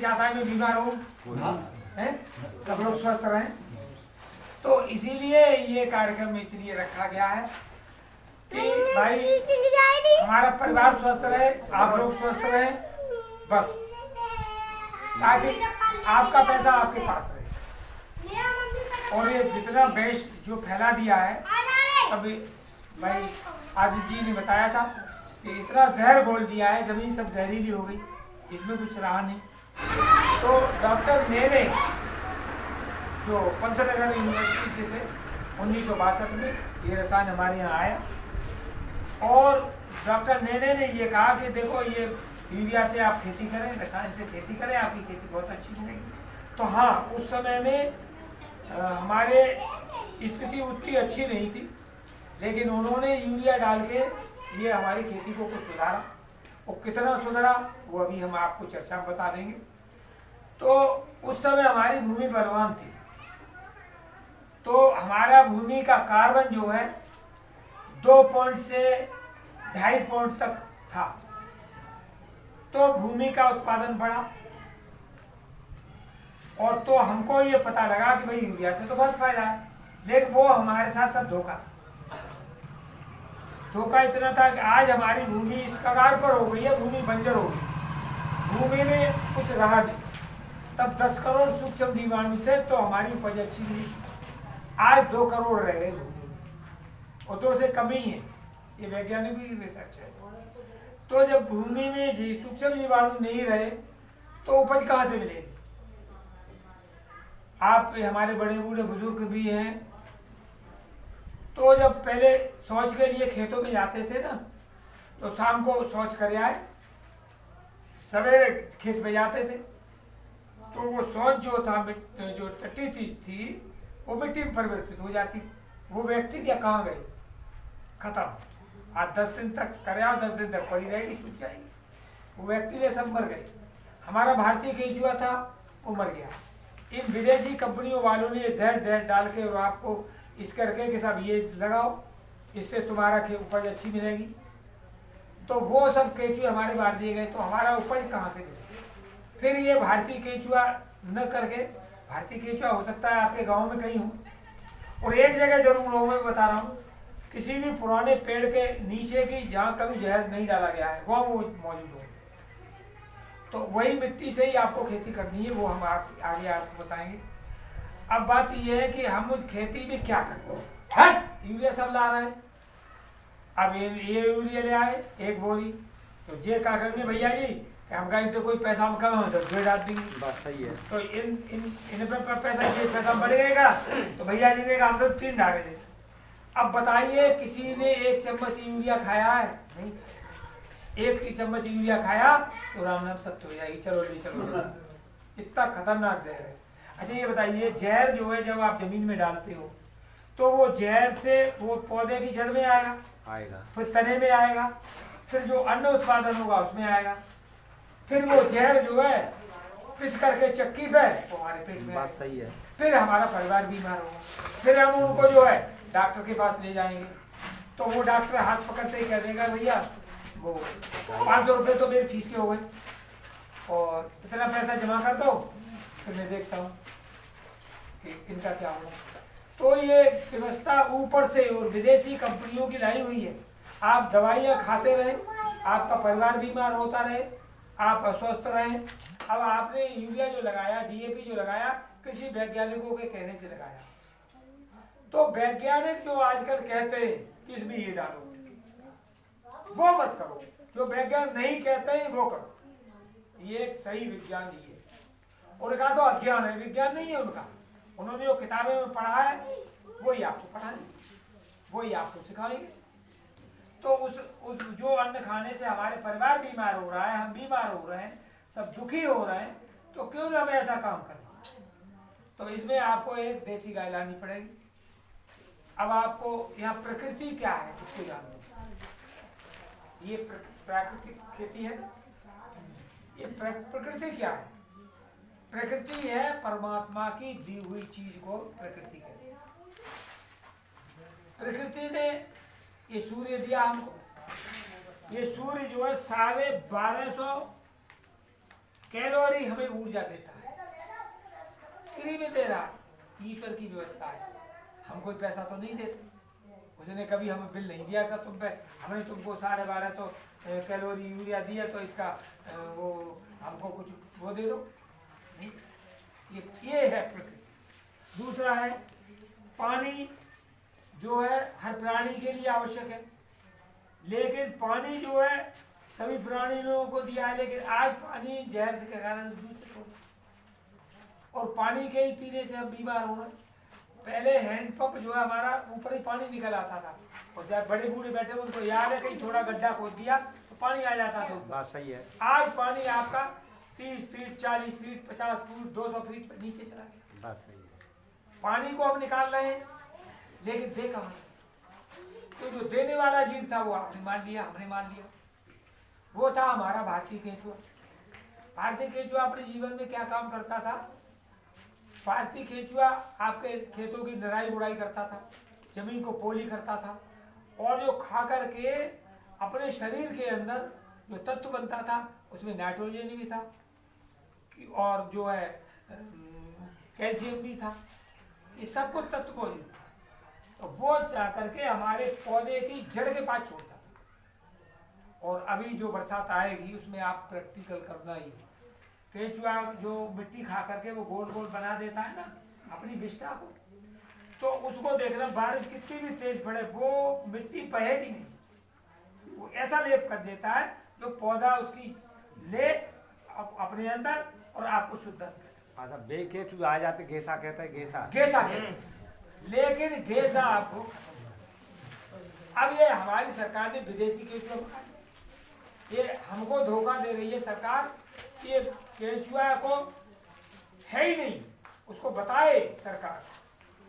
चाहता है मैं बीमार हूँ, हैं सब लोग स्वस्थ रहें। तो इसीलिए ये कार्यक्रम इसलिए रखा गया है कि भाई हमारा परिवार स्वस्थ रहे, आप लोग स्वस्थ रहे, बस, ताकि आपका पैसा आपके पास रहे। और ये जितना विष जो फैला दिया है अभी भाई आदित्य जी ने बताया था कि इतना जहर घोल दिया है, जमीन सब जहरीली हो गई, इसमें कुछ रहा नहीं। तो डॉक्टर नेने जो पंतनगर यूनिवर्सिटी से थे 1962 में ये रसायन हमारे यहाँ आया, और डॉक्टर नेने ने ये कहा कि देखो ये यूरिया से आप खेती करें, रसायन से खेती करें, आपकी खेती बहुत अच्छी मिलेगी। तो हाँ, उस समय में हमारे स्थिति उतनी अच्छी नहीं थी, लेकिन उन्होंने यूरिया डाल के ये हमारी खेती को कुछ सुधारा। और कितना सुधारा वो अभी हम आपको चर्चा में बता देंगे। तो उस समय हमारी भूमि बलवान थी, तो हमारा भूमि का कार्बन जो है 2 पॉइंट से 2.5 पॉइंट तक था, तो भूमि का उत्पादन बढ़ा। और तो हमको ये पता लगा कि भाई यूरिया से तो बहुत फायदा है, लेकिन वो हमारे साथ सब धोखा इतना था कि आज हमारी भूमि इस कगार पर हो गई है, भूमि बंजर हो गई, भूमि में कुछ रहा नहीं। तब 10 करोड़ सूक्ष्म जीवाणु थे तो हमारी उपज अच्छी मिली, आज 2 करोड़ रह गए भूमि में, और 2 से कम ही है, ये वैज्ञानिक भी रिसर्च है। तो जब भूमि में सूक्ष्म जीवाणु नहीं रहे तो उपज कहाँ से मिलेगी? आप हमारे बड़े बूढ़े बुजुर्ग भी हैं, तो जब पहले शौच के लिए खेतों में जाते थे ना, तो शाम को शौच कर आए, सवेरे खेत में जाते थे, तो वो शौच जो था जो टट्टी थी वो मिट्टी में परिवर्तित हो जाती, वो बैक्टीरिया कहाँ गई? खत्म। आज 10 दिन तक कर आओ, 10 दिन तक पड़ी रहेगी, सूख जाएगी, वो बैक्टीरिया सब मर गए। हमारा भारतीय केंचुआ था वो मर गया। इन विदेशी कंपनियों वालों ने जहर डाल के और आपको इस करके कि साहब ये लगाओ, इससे तुम्हारा उपज अच्छी मिलेगी, तो वो सब केंचुए हमारे मार दिए गए, तो हमारा उपज कहाँ से मिलेगी? फिर ये भारतीय केंचुआ न करके, भारतीय केंचुआ हो सकता है आपके गांव में कहीं हो, और एक जगह जरूर हो, मैं बता रहा हूँ, किसी भी पुराने पेड़ के नीचे की जहाँ कभी जहर नहीं डाला गया है वहाँ वो मौजूद होंगे। तो वही मिट्टी से ही आपको खेती करनी है, वो हम आगे आपको बताएंगे। अब बात यह है कि हम उस खेती में क्या करते हैं, यूरिया सब ला रहे हैं। अब ये यूरिया ले आए 1 बोरी, तो जे क्या करेंगे भैया जी कि हम कहें तो कोई पैसा हम कम हो तो 2 डाल देंगे, बात सही है। तो इन पर पैसा बढ़ गएगा, तो भैया जी ने हम तो 3 डाले थे। अब बताइए किसी ने 1 चम्मच यूरिया खाया है? नहीं। 1 चम्मच यूरिया खाया तो राम नाम सत्य हो जाएगी, चलो ले चलो, इतना खतरनाक जहर है। अच्छा ये बताइए, जहर जो है जब आप जमीन में डालते हो तो वो जहर से वो पौधे की जड़ में आएगा, फिर तने में आएगा, फिर जो अन्न उत्पादन होगा उसमें आएगा, फिर वो जहर जो है पिस करके चक्की पे तो हमारे पेट में, बात सही है, फिर हमारा परिवार बीमार होगा, फिर हम उनको जो है डॉक्टर के पास ले जाएंगे, तो वो डॉक्टर हाथ पकड़ते ही कह देगा भैया वो 500 रुपये तो मेरी फीस के हो गए, और इतना पैसा जमा कर दो, फिर मैं देखता हूँ कि इनका क्या होगा। तो ये व्यवस्था ऊपर से और विदेशी कंपनियों की लाई हुई है। आप दवाइयाँ खाते रहे, आपका परिवार बीमार होता रहे, आप अस्वस्थ रहें। अब आपने यूरिया जो लगाया, DAP जो लगाया, किसी वैज्ञानिकों के कहने से लगाया, तो वैज्ञानिक जो आजकल कहते हैं कि इसमें ये डालो, वो मत करो, जो वैज्ञानिक नहीं कहते हैं वो करो। ये एक सही विज्ञान नहीं है, उनका तो अज्ञान है, विज्ञान नहीं है उनका। उन्होंने जो किताबें में पढ़ा है वही आपको पढ़ाएंगे, वही आपको सिखाएंगे। तो उस जो अन्न खाने से हमारे परिवार बीमार हो रहा है, हम बीमार हो रहे हैं, सब दुखी हो रहे हैं, तो क्यों ना हम ऐसा काम करें? तो इसमें आपको एक देसी गाय लानी पड़ेगी। अब आपको यहाँ प्रकृति क्या है इसको जानना। ये प्राकृतिक खेती है, ये प्रकृति क्या है? प्रकृति है परमात्मा की दी हुई चीज को प्रकृति कहते हैं। प्रकृति ने ये सूर्य दिया हमको, ये सूर्य जो है 1250 कैलोरी हमें ऊर्जा देता है, फ्री में दे रहा है, ईश्वर की व्यवस्था है। हम कोई पैसा तो नहीं देते, उसने कभी हमें बिल नहीं दिया था तुम पे, हमने तुमको 12.5 तो कैलोरी यूरिया दिया तो इसका वो हमको कुछ वो दे दो नहीं। ये है प्रकृति। दूसरा है पानी, जो है हर प्राणी के लिए आवश्यक है, लेकिन पानी जो है सभी प्राणियों को दिया है, लेकिन आज पानी जहर से के कारण दूषित हो गया और पानी के ही पीने से हम बीमार हो रहे हैं। पहले हैंडपंप जो है हमारा ऊपर ही पानी निकल आता था, और जब बड़े बूढ़े बैठे उनको याद है कहीं थोड़ा गड्ढा खोद दिया तो पानी आ जाता था। बात सही है। आज पानी आपका 30 फीट 40 फीट 50 फीट 200 फीट पर नीचे चला गया। बात सही है। पानी को हम निकाल रहे हैं, लेकिन देखा तो जो देने वाला जीव था वो आपने मान लिया, हमने मान लिया। वो था हमारा भारतीय केंचुआ। भारतीय केंचुआ अपने जीवन में क्या काम करता था? भारतीय केंचुआ आपके खेतों की निराई गुड़ाई करता था, जमीन को पोली करता था, और जो खा करके अपने शरीर के अंदर जो तत्व बनता था उसमें नाइट्रोजन भी था और जो है कैल्शियम भी था, ये सब कुछ तत्व मौजूद था। तो वो जा करके हमारे पौधे की जड़ के पास छोड़ता था। और अभी जो बरसात आएगी उसमें आप प्रैक्टिकल करना ही, केंचुआ जो मिट्टी खा करके वो गोल गोल बना देता है ना अपनी विष्ठा को, तो उसको देखना बारिश कितनी भी तेज पड़े वो मिट्टी बहेगी नहीं, वो ऐसा लेप कर देता है जो पौधा उसकी ले अपने अंदर और आपको शुद्ध करे। अच्छा, बेकेचू आ जाते घेसा कहते हैं, घेसा घेसा कहते हैं, लेकिन घेसा आपको अब ये हमारी सरकार ने विदेशी केंचुआ बना दिया। ये हमको धोखा दे रही है सरकार, ये केंचुआ को है ही नहीं, उसको बताए सरकार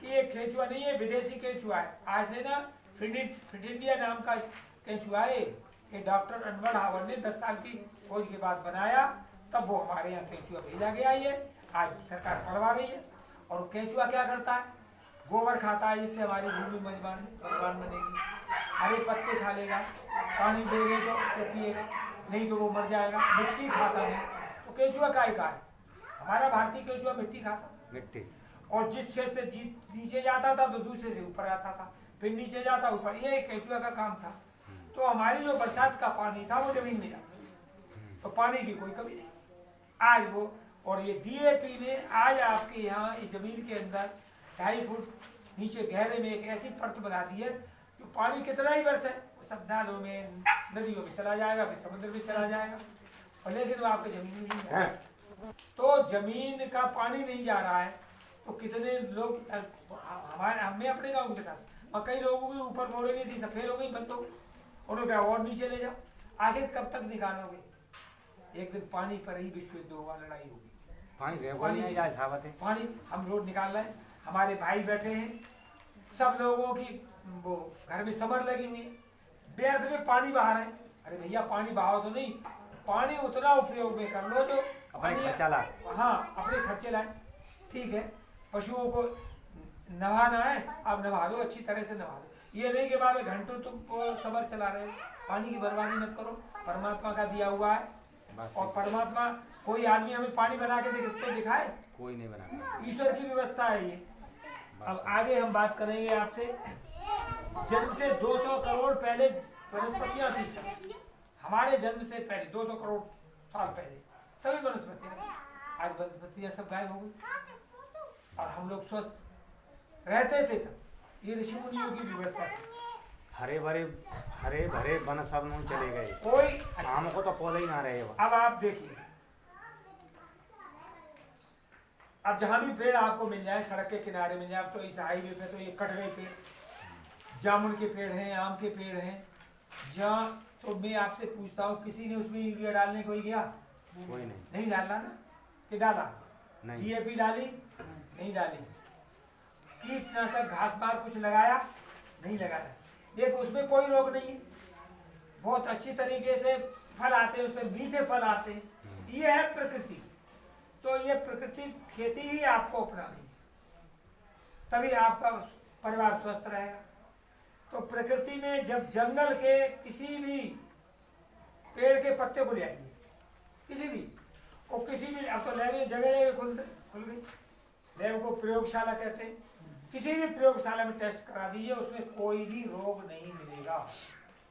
कि ये केंचुआ नहीं है, विदेशी केंचुआ है। आज से ना फिट इंडिया नाम का केंचुआ है, ये डॉक्टर अनवर हावर ने 10 साल की खोज के बाद बनाया, तब वो हमारे यहाँ केंचुआ भेजा गया। ये आज सरकार पढ़वा रही है। और केंचुआ क्या करता है? गोबर खाता है, जिससे हमारी भूमि बलवान बनेगी। हरे पत्ते खा लेगा, पानी देंगे तो पिएगा, नहीं तो वो मर जाएगा। मिट्टी खाता नहीं, तो केंचुआ का है? हमारा भारतीय केंचुआ मिट्टी खाता था, मिट्टी, और जिस क्षेत्र से नीचे जाता था तो दूसरे से ऊपर आता था, फिर नीचे जाता ऊपर, ये केंचुआ का काम था। तो हमारी जो बरसात का पानी था वो जमीन में जाता, तो पानी की कोई कमी नहीं आज वो। और ये डीएपी ने आज आपके यहाँ इस जमीन के अंदर 2.5 फुट नीचे गहरे में एक ऐसी परत बना दी है जो पानी कितना ही बरसे वो सब नालों में नदियों में चला जाएगा, फिर समुद्र में चला जाएगा, और लेकिन वो आपके जमीन में नहीं जाएगा। तो जमीन का पानी नहीं जा रहा है, तो कितने लोग हमारे हमने अपने गाँव में देखा, और कई लोगों के ऊपर मोड़े नहीं थी, सफेद हो गई, बंद हो गई, उन्होंने कहा और नीचे ले जाओ। आखिर कब तक निकालोगे? एक दिन पानी पर ही विश्व युद्ध होगा, लड़ाई होगी। पानी हम रोड निकाल रहे हैं, हमारे भाई बैठे हैं, सब लोगों की वो घर में समर लगी हुई है, व्यर्थ में पानी बहा रहे हैं। अरे भैया पानी बहाओ तो नहीं, पानी उतना उपयोग में कर लो जो हाँ अपने खर्चे लाए। ठीक है, पशुओं को नहाना है, आप नहा दो, अच्छी तरह से नहा दो। ये नहीं कि बाद में घंटों तुम समर चला रहे हो। पानी की बर्बादी मत करो, परमात्मा का दिया हुआ है। और परमात्मा, कोई आदमी हमें पानी बना के तो दिखाए? कोई नहीं बना, ईश्वर की व्यवस्था है ये। अब आगे हम बात करेंगे आपसे, जन्म से 200 करोड़ पहले वनस्पतियां थी सब, हमारे जन्म से पहले 200 करोड़ साल पहले सभी वनस्पतियां। आज वनस्पतियां सब गायब हो गई और हम लोग स्वस्थ रहते थे तब। ये ऋषि मुनियों की व्यवस्था थी। हरे भरे वन सब नहीं चले गए, कोई हमको तो पौधे ही ना रहे। अब आप देखिए, अब जहां भी पेड़ आपको मिल जाए, सड़क के किनारे मिल जाए, अब तो इस हाईवे पे तो ये कट गए पेड़, जामुन के पेड़ हैं, आम के पेड़ हैं, जहाँ तो मैं आपसे पूछता हूँ, किसी ने उसमें यूरिया डालने कोई गया? कोई नहीं डाला ना, कि डाला? नहीं। डीएपी डाली? नहीं डाली। कीटनाशक घास मार कुछ लगाया? नहीं लगाया। देखो उसमें कोई रोग नहीं है, बहुत अच्छी तरीके से फल आते हैं, उसमें मीठे फल आते हैं। ये है प्रकृति। तो ये प्रकृति खेती ही आपको अपनानी है, तभी आपका परिवार स्वस्थ रहेगा। तो प्रकृति में जब जंगल के किसी भी पेड़ के पत्ते को ले आइए, किसी भी, और किसी भी, अब तो लैब जगह जगह खुल गई, लैब को प्रयोगशाला कहते हैं। किसी भी प्रयोगशाला में टेस्ट करा दीजिए, उसमें कोई भी रोग नहीं मिलेगा,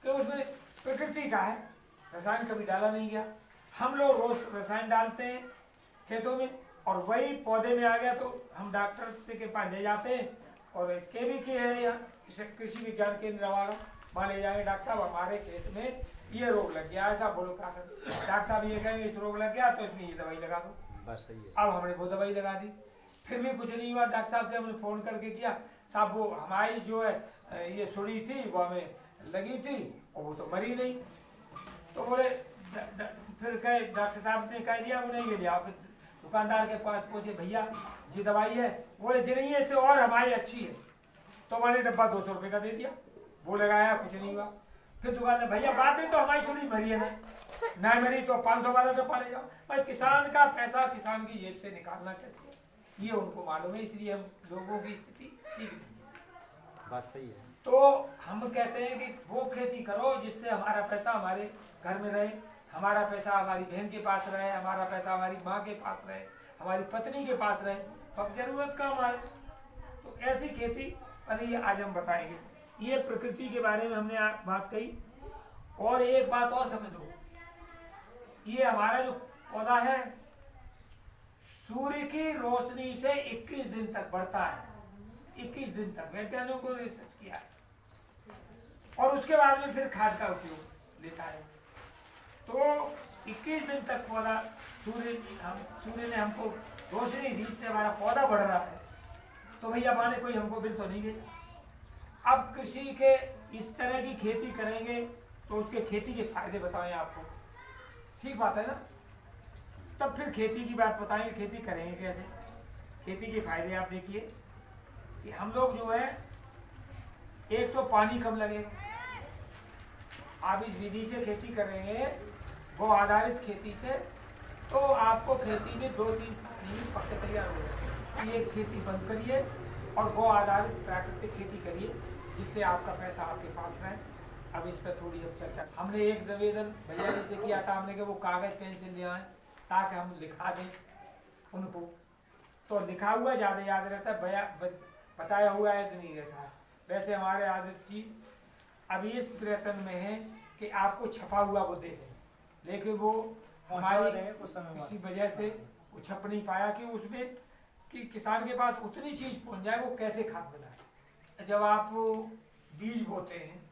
क्योंकि उसमें प्रकृति का है, रसायन कभी डाला नहीं गया। हम लोग रोज रसायन डालते हैं खेतों में, और वही पौधे में आ गया तो हम डॉक्टर से के पास ले जाते हैं, और केबीके है यहाँ कृषि विज्ञान केंद्र हमारा, वहाँ ले जाएंगे, डॉक्टर साहब हमारे खेत में ये रोग लग गया, ऐसा बोलो क्या कर, डॉक्टर साहब ये कहेंगे इस रोग लग गया तो इसमें ये दवाई लगा दो, बस सही है। अब हमने वो दवाई लगा दी, फिर भी कुछ नहीं हुआ। डॉक्टर साहब से हमने फ़ोन करके किया, साहब वो हमारी जो है ये सुड़ी थी वो हमें लगी थी और वो तो मरी नहीं। तो बोले फिर कहे डॉक्टर साहब ने कह दिया उन्हें ये लिया, फिर दुकानदार के पास पूछे भैया जी दवाई है, बोले जी नहीं है, इससे और हमारी अच्छी है। तो मैंने डब्बा 200 रुपये का दे दिया, वो लगाया, कुछ नहीं हुआ। फिर दुकानदार भैया बात है तो हमारी सुड़ी मरी है ना मरी तो 500 वाला डब्बा ले जाओ। भाई किसान का पैसा किसान की जेब से निकालना कैसे है ये उनको मालूम है, इसलिए हम लोगों की स्थिति ठीक नहीं है। बात सही है। तो हम कहते हैं कि वो खेती करो जिससे हमारा पैसा हमारे घर में रहे, हमारा पैसा हमारी बहन के पास रहे, हमारा पैसा हमारी माँ के पास रहे, हमारी पत्नी के पास रहे, तो अब जरूरत काम आए। तो ऐसी खेती पर ये आज हम बताएंगे। ये प्रकृति के बारे में हमने बात कही। और एक बात और समझ लो, ये हमारा जो पौधा है सूर्य की रोशनी से 21 दिन तक बढ़ता है, 21 दिन तक वैज्ञानिकों ने रिसर्च किया है, और उसके बाद में फिर खाद का उपयोग लेता है। तो 21 दिन तक पौधा सूर्य ने हमको रोशनी दी, इससे हमारा पौधा बढ़ रहा है। तो भैया माने कोई हमको बिल तो नहीं देगा। अब कृषि के इस तरह की खेती करेंगे तो उसके खेती के फायदे बताएं आपको, ठीक बात है ना। तब फिर खेती की बात बताएंगे, खेती करेंगे कैसे। खेती के फायदे आप देखिए कि हम लोग जो है, एक तो पानी कम लगेगा, आप इस विधि से खेती करेंगे गौ आधारित खेती से, तो आपको खेती में 2-3 पानी पक्के तैयार हो जाए। ये खेती बंद करिए और गौ आधारित प्राकृतिक खेती करिए, जिससे आपका पैसा आपके पास रहे। अब इस पर थोड़ी अब चर्चा, हमने एक निवेदन भैया जी से किया था, हमने कि वो कागज पेंसिल ले आए ताकि हम लिखा दें उनको, तो लिखा हुआ ज़्यादा याद रहता है, भैया बताया हुआ है तो नहीं रहता है। वैसे हमारे आदित्य जी अभी इस प्रयत्न में है कि आपको छपा हुआ वो दे दें, लेकिन वो हमारी किसी वजह से वो छप नहीं पाया कि उसमें कि किसान के पास उतनी चीज़ पहुंच जाए वो कैसे खाद बनाए। जब आप बीज बोते हैं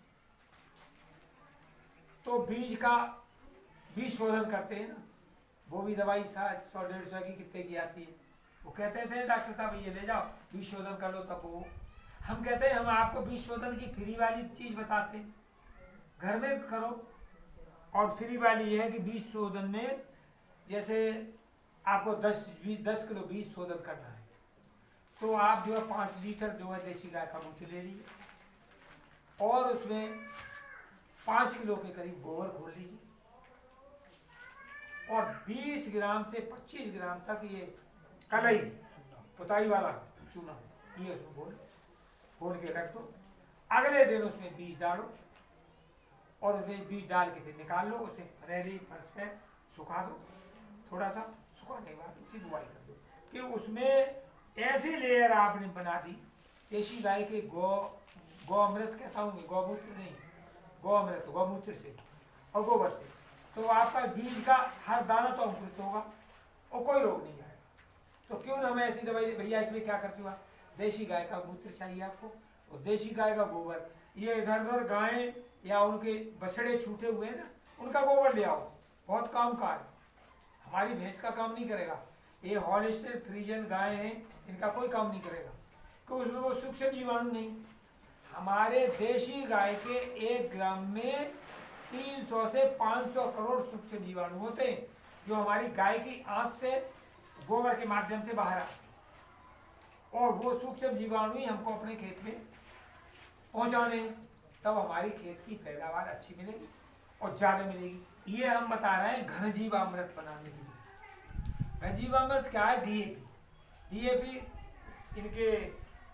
तो बीज शोधन करते हैं ना, वो भी दवाई 100-150 की कितने की आती है। वो कहते थे डॉक्टर साहब ये ले जाओ बीज शोधन कर लो, तब वो हम कहते हैं हम आपको बीज शोधन की फ्री वाली चीज़ बताते हैं, घर में करो। और फ्री वाली ये है कि बीज शोधन में जैसे आपको 10 किलो बीज शोधन करना है, तो आप जो है 5 लीटर जो है देसी गाय का मूत्र ले लीजिए, और उसमें 5 किलो के करीब गोबर घोल लीजिए, और 20 ग्राम से 25 ग्राम तक ये कलई पुताई वाला चूना ये उसमें घोल के रख दो। अगले दिन उसमें बीज डालो, और उसमें बीज डाल के फिर निकाल लो, उसे रेडी फर्श पे सुखा दो, थोड़ा सा सुखाने के बाद उसकी बुआई कर दो। कि उसमें ऐसी लेयर आपने बना दी देशी गाय के गौ अमृत कहता हूँ, गौमूत्र नहीं, गौ अमृत गौमूत्र से और गोबर से, तो आपका बीज का हर दाना तो अंकुरित होगा और कोई रोग नहीं आएगा। तो क्यों ना हमें ऐसी दवाई, भैया इसमें क्या करती हुआ, देशी गाय का मूत्र चाहिए आपको और देशी गाय का गोबर। ये इधर उधर गायें या उनके बछड़े छूटे हुए हैं ना, उनका गोबर ले आओ, बहुत काम का है, हमारी भैंस का काम नहीं करेगा। ये हॉलिस्टर फ्रीजन गाय हैं, इनका कोई काम नहीं करेगा, क्योंकि उसमें वो सूक्ष्म जीवाणु नहीं। हमारे देशी गाय के 1 ग्राम में 300 से 500 करोड़ सूक्ष्म जीवाणु होते हैं, जो हमारी गाय की आंत से गोबर के माध्यम से बाहर आते हैं, और वो सूक्ष्म जीवाणु ही हमको अपने खेत में पहुंचाने, तब हमारी खेत की पैदावार अच्छी मिलेगी और ज़्यादा मिलेगी। ये हम बता रहे हैं घन जीवामृत बनाने के लिए। घन जीवामृत क्या है, डीएपी इनके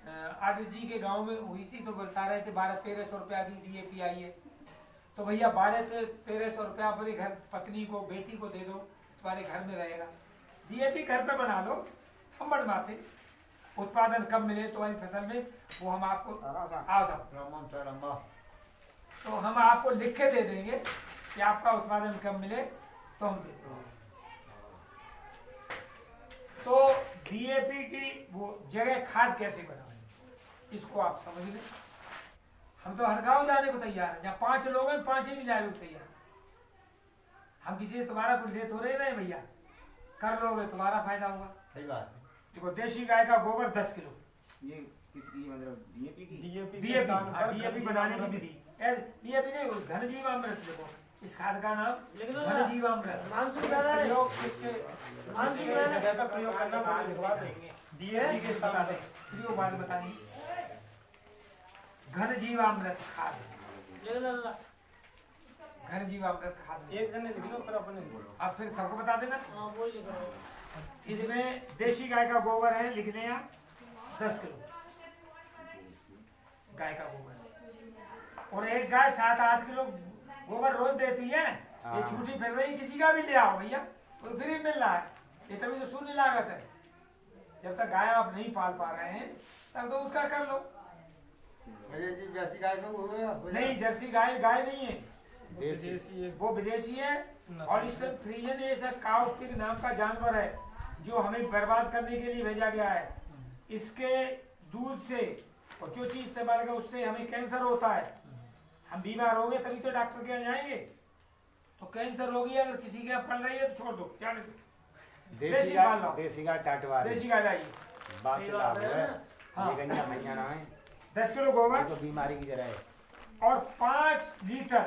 आदित्य जी के गांव में हुई थी, तो बता रहे थे 1200-1300 रुपया की डीएपी आई है। तो भैया 1200-1300 रुपया अपने घर पत्नी को बेटी को दे दो, तुम्हारे घर में रहेगा। डीएपी घर पे बना लो, हम बनवाते, उत्पादन कम मिले तुम्हारी फसल में, वो हम आपको तो हम आपको लिख के दे देंगे कि आपका उत्पादन कम मिले तो हम दे देंगे। तो डीएपी की वो जगह खाद कैसे बनाएं इसको आप समझ लें। हम तो हर गांव जाने को तैयार है, जहाँ 5 लोग हैं 5 ही भी जाने को तैयार है। हम किसी से तुम्हारा कुछ ले तो रहे भैया, कर लोगे तुम्हारा फायदा होगा। सही बात है। देखो देशी गाय का गोबर 10 किलो, ये किसकी मतलब डीएपी की? डीएपी बनाने की विधि, डीएपी नहीं, घन जीवामृत। देखो इस खाद का नाम घन जीवामृत। डीएपी के प्रयोग बाद बताएंगे। घन जीवामृत खाद, घन जीवामृत खाद एक जने लिख लो, फिर अपने बोलो। आप फिर सबको बता देना। इसमें देशी गाय का गोबर है, लिखने यहाँ 10 किलो गाय का गोबर, और एक गाय 7-8 किलो गोबर रोज देती है। ये छूटी फिर रही, किसी का भी ले आओ भैया, तो फ्री मिल रहा है, ये तभी तो शून्य लागत है। जब तक गाय आप नहीं पाल पा रहे हैं तब तो उसका कर लो। जर्सी गाय नहीं, जर्सी गाय नहीं है, विदेशी वो विदेशी है। हॉलिस्टन फ्रीजियन ऐसा काउ पिग नाम का जानवर है जो हमें बर्बाद करने के लिए भेजा गया है। इसके दूध से और जो चीज इस्तेमाल करें उससे हमें कैंसर होता है। हम बीमार हो गए तभी तो डॉक्टर के यहाँ जाएंगे। तो कैंसर रोगी अगर किसी के यहाँ पड़ रही है तो छोड़ दो, जाने दो, देसी पाल लो। देसी गाय टाटवार, देसी गाय लाइए। बात तो लाभ है। हाँ। ये गंजा मैया ना है, 10 किलो गोबर तो बीमारी की जगह है। और 5 लीटर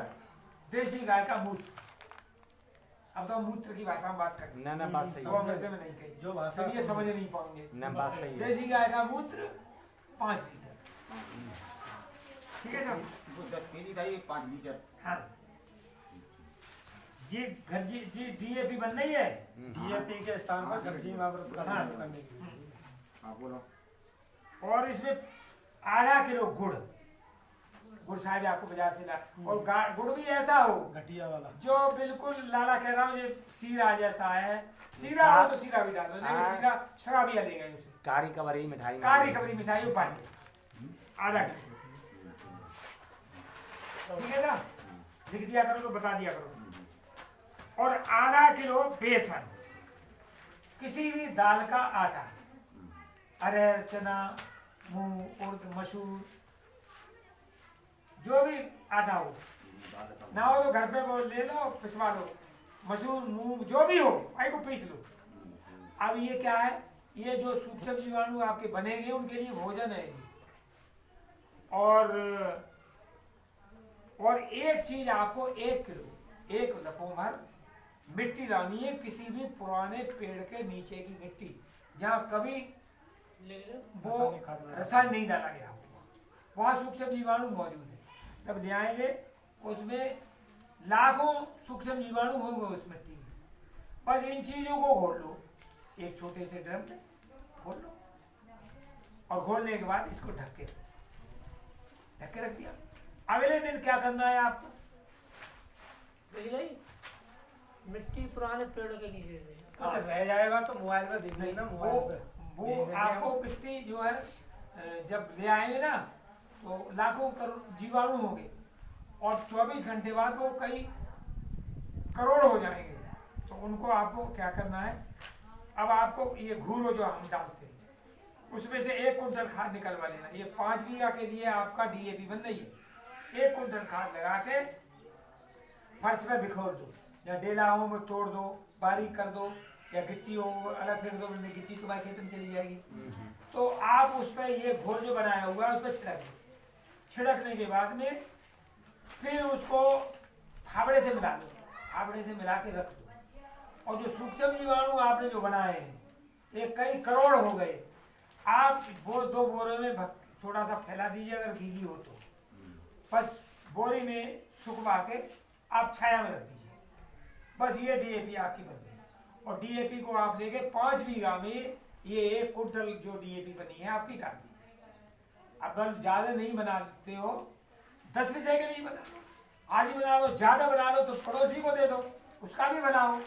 देशी गाय का मूत्र। अब तो हम मूत्र की भाषा में बात करते हैं, ना बात सही सवा है। मिनट में नहीं कही, जो भाषा ये समझ नहीं पाओगे। ना बात सही है। देसी गाय का मूत्र 5 लीटर, ठीक है साहब। वो 10 केजी था, ये 5 लीटर। हाँ, ये घर जी डीएपी बन रही है। डीएपी के स्थान पर घन जीवामृत का हाँ। प्रयोग करने के लिए। हाँ बोलो। और इसमें आधा किलो गुड़ शायद आपको बाजार से ला, और गुड़ भी ऐसा हो घटिया वाला, जो बिल्कुल लाला कह रहा हूँ ये सीरा जैसा है। सीरा हो तो सीरा भी डाल दो, लेकिन सीरा शराबिया देगा उसे। कारी कवरी मिठाई, कारी कबरी मिठाई वो पाएंगे आधा किलो, ठीक है ना। लिख दिया करो तो बता दिया करो। और आधा किलो बेसन, किसी भी दाल का आटा, अरहर, चना, मूंग, उड़द, मसूर, जो भी आटा हो, ना हो तो घर पे वो ले लो, पिसवा लो। मसूर, मूंग, जो भी हो भाई को पीस लो। अब ये क्या है, ये जो सूक्ष्म जीवाणु आपके बनेंगे उनके लिए भोजन है। और एक चीज आपको 1 किलो, 1 लफोभर मिट्टी लानी है, किसी भी पुराने पेड़ के नीचे की मिट्टी, जहाँ कभी वो रसायन नहीं डाला गया हो, वहाँ सूक्ष्म जीवाणु मौजूद है। तब ले आएंगे, उसमें लाखों सूक्ष्म जीवाणु होंगे उस मिट्टी में। बस इन चीजों को घोल लो, एक छोटे से ड्रम में घोल लो, और घोलने के बाद इसको ढक के रख दिया। अगले दिन क्या करना है आपको, मिट्टी पुराने पेड़ के नीचे से कुछ रह जाएगा तो मोबाइल में देख नहीं, लेना। मोबाइल पे वो आपको मिट्टी जो है जब ले आएंगे ना तो लाखों करोड़ जीवाणु होंगे, और 24 घंटे बाद वो कई करोड़ हो जाएंगे। तो उनको आपको क्या करना है, अब आपको ये घूरो जो हम डालते हैं उसमें से 1 कुंटल खाद निकलवा लेना। ये 5 बीघा के लिए आपका डीएपी बन रही है। 1 कुंटल खाद लगा के फर्श पे बिखोर दो, या डेला हो में तोड़ दो, बारीक कर दो, या गिट्टी हो अलग फेंक दो, गिट्टी तुम्हारे खेत में चली जाएगी। तो आप उस पर ये घोल जो बनाया हुआ है उस पर छिड़क दो। छिड़कने के बाद में फिर उसको फावड़े से मिला दो, फावड़े से मिला के रख दो। और जो सूक्ष्म जीवाणु आपने जो बनाए हैं ये कई करोड़ हो गए, आप वो 2 बोरे में थोड़ा सा फैला दीजिए अगर गीली हो तो, बस बोरी में सुखवा के आप छाया में रख दीजिए। बस ये डीएपी आपकी बन गई। और डीएपी को आप लेके 5 बीघा में ये 1 कुंटल जो डीएपी बनी है आपकी डाल दीजिए। अगर ज्यादा नहीं बनाते हो, 10 विषय के लिए बना लो, आधी बना लो, ज्यादा बना लो तो पड़ोसी को दे दो, उसका भी भला हो।